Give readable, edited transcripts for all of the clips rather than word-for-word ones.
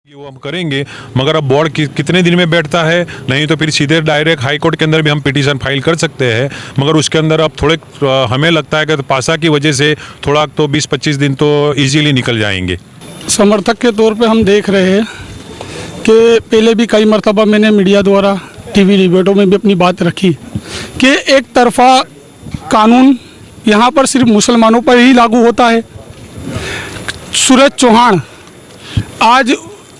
ये वो हम करेंगे, मगर अब बोर्ड कितने दिन में बैठता है, नहीं तो फिर सीधे डायरेक्ट हाई कोर्ट के अंदर भी हम पिटीशन फाइल कर सकते हैं। मगर उसके अंदर अब थोड़े हमें लगता है कि पासा की वजह से थोड़ा तो 20-25 दिन तो इजीली निकल जाएंगे। समर्थक के तौर पे हम देख रहे हैं कि पहले भी कई मरतबा मैंने मीडिया द्वारा टीवी डिबेटों में भी अपनी बात रखी कि एक तरफा कानून यहाँ पर सिर्फ मुसलमानों पर ही लागू होता है। सूरज चौहान आज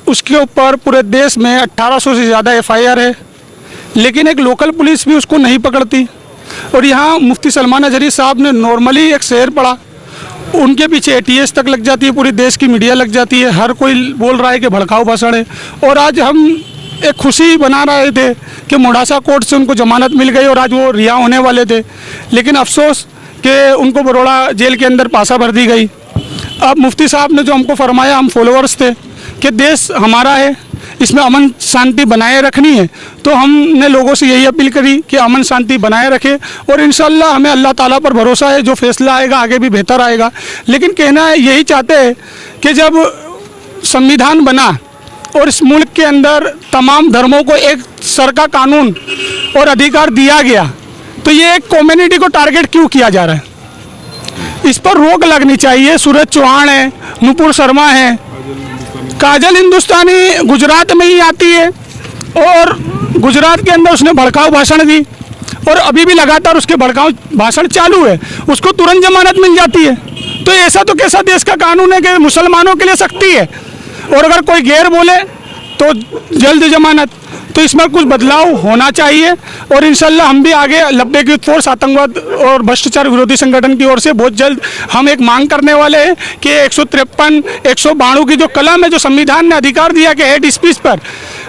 उसके ऊपर पूरे देश में 1800 से ज़्यादा FIR है, लेकिन एक लोकल पुलिस भी उसको नहीं पकड़ती। और यहाँ मुफ्ती सलमान अजहरी साहब ने नॉर्मली एक शेर पढ़ा, उनके पीछे ATS तक लग जाती है, पूरी देश की मीडिया लग जाती है, हर कोई बोल रहा है कि भड़काऊ भाषण है। और आज हम एक खुशी बना रहे थे कि मोडासा कोर्ट से उनको जमानत मिल गई और आज वो रिहा होने वाले थे, लेकिन अफसोस कि उनको बड़ौदा जेल के अंदर पासा भर दी गई। अब मुफ्ती साहब ने जो हमको फरमाया, हम फॉलोअर्स थे कि देश हमारा है, इसमें अमन शांति बनाए रखनी है, तो हमने लोगों से यही अपील करी कि अमन शांति बनाए रखें और इंशाल्लाह हमें अल्लाह ताला पर भरोसा है, जो फैसला आएगा आगे भी बेहतर आएगा। लेकिन कहना है यही चाहते हैं कि जब संविधान बना और इस मुल्क के अंदर तमाम धर्मों को एक सर का कानून और अधिकार दिया गया, तो ये एक कम्युनिटी को टारगेट क्यों किया जा रहा है? इस पर रोक लगनी चाहिए। सूरज चौहान है, नुपुर शर्मा है, काजल हिंदुस्तानी गुजरात में ही आती है और गुजरात के अंदर उसने भड़काऊ भाषण दी और अभी भी लगातार उसके भड़काऊ भाषण चालू है, उसको तुरंत जमानत मिल जाती है। तो ऐसा तो कैसा देश का कानून है कि मुसलमानों के लिए सख्ती है और अगर कोई गैर बोले तो जल्द जमानत। तो इसमें कुछ बदलाव होना चाहिए और इंशाल्लाह हम भी आगे लब्बे की फोर्स आतंकवाद और भ्रष्टाचार विरोधी संगठन की ओर से बहुत जल्द हम एक मांग करने वाले हैं कि 153, 192 की जो कलम है, जो संविधान ने अधिकार दिया कि हेड स्पीच पर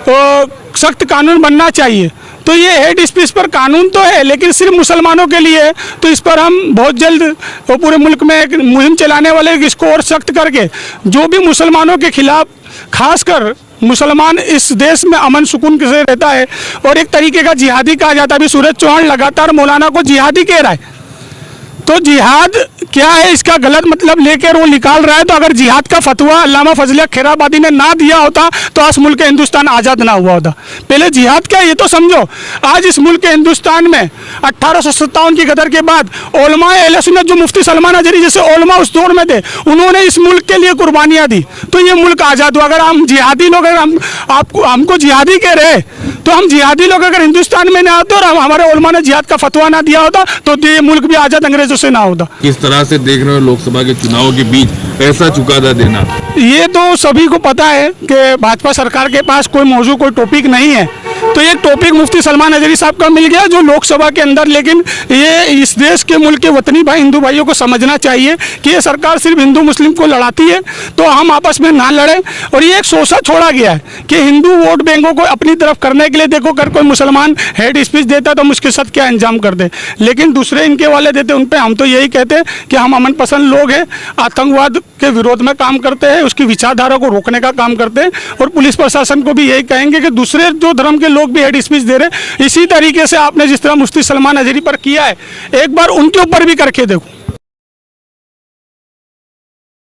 तो सख्त कानून बनना चाहिए। तो ये हेड स्पीच पर कानून तो है, लेकिन सिर्फ मुसलमानों के लिए है, तो इस पर हम बहुत जल्द पूरे मुल्क में एक मुहिम चलाने वाले, इसको और सख्त करके जो भी मुसलमानों के खिलाफ, खासकर मुसलमान इस देश में अमन सुकून से रहता है और एक तरीके का जिहादी कहा जाता है। अभी सूरज चौहान लगातार मौलाना को जिहादी कह रहा है, तो जिहाद क्या है इसका गलत मतलब लेकर वो निकाल रहा है। तो अगर जिहाद का फतवा अल्लामा फजल खैराबादी ने ना दिया होता तो आज मुल्क हिंदुस्तान आज़ाद ना हुआ होता। पहले जिहाद क्या ये तो समझो। आज इस मुल्क हिंदुस्तान में 1857 की गदर के बाद उलमाए अहले सुन्नत, जो मुफ्ती सलमान अजहरी जैसे उलमा उस दौर में थे, उन्होंने इस मुल्क के लिए कुर्बानियाँ दी, तो ये मुल्क आज़ाद हुआ। अगर हम जिहादी लोग, अगर हमको जिहादी कह रहे, तो हम जिहादी लोग अगर हिंदुस्तान में ना होते और हमारे उलमा ने जिहाद का फतवा ना दिया होता तो ये मुल्क भी आज़ाद अंग्रेजों से ना होता। किस तरह से देख रहे हो लोकसभा के चुनावों के बीच ऐसा चुकादा देना? ये तो सभी को पता है कि भाजपा सरकार के पास कोई मौजूद कोई टॉपिक नहीं है, तो ये टॉपिक मुफ्ती सलमान अजहरी साहब का मिल गया जो लोकसभा के अंदर। लेकिन ये इस देश के मुल्क के वतनी भाई हिंदू भाइयों को समझना चाहिए कि ये सरकार सिर्फ हिंदू मुस्लिम को लड़ाती है, तो हम आपस में ना लड़ें। और ये एक सोचा छोड़ा गया है कि हिंदू वोट बैंकों को अपनी तरफ करने के लिए, देखो अगर कोई मुसलमान हेड स्पीच देता तो हम उसके साथ क्या अंजाम कर दे, लेकिन दूसरे इनके वाले देते उन पर हम तो यही कहते हैं कि हम अमन पसंद लोग हैं, आतंकवाद के विरोध में काम करते हैं, उसकी विचारधारा को रोकने का काम करते हैं। और पुलिस प्रशासन को भी यही कहेंगे कि दूसरे जो धर्म के लोग भी हेड स्पीच दे रहे, इसी तरीके से आपने जिस तरह मुफ्ती सलमान अजहरी पर किया है, एक बार उनके ऊपर भी करके देखो।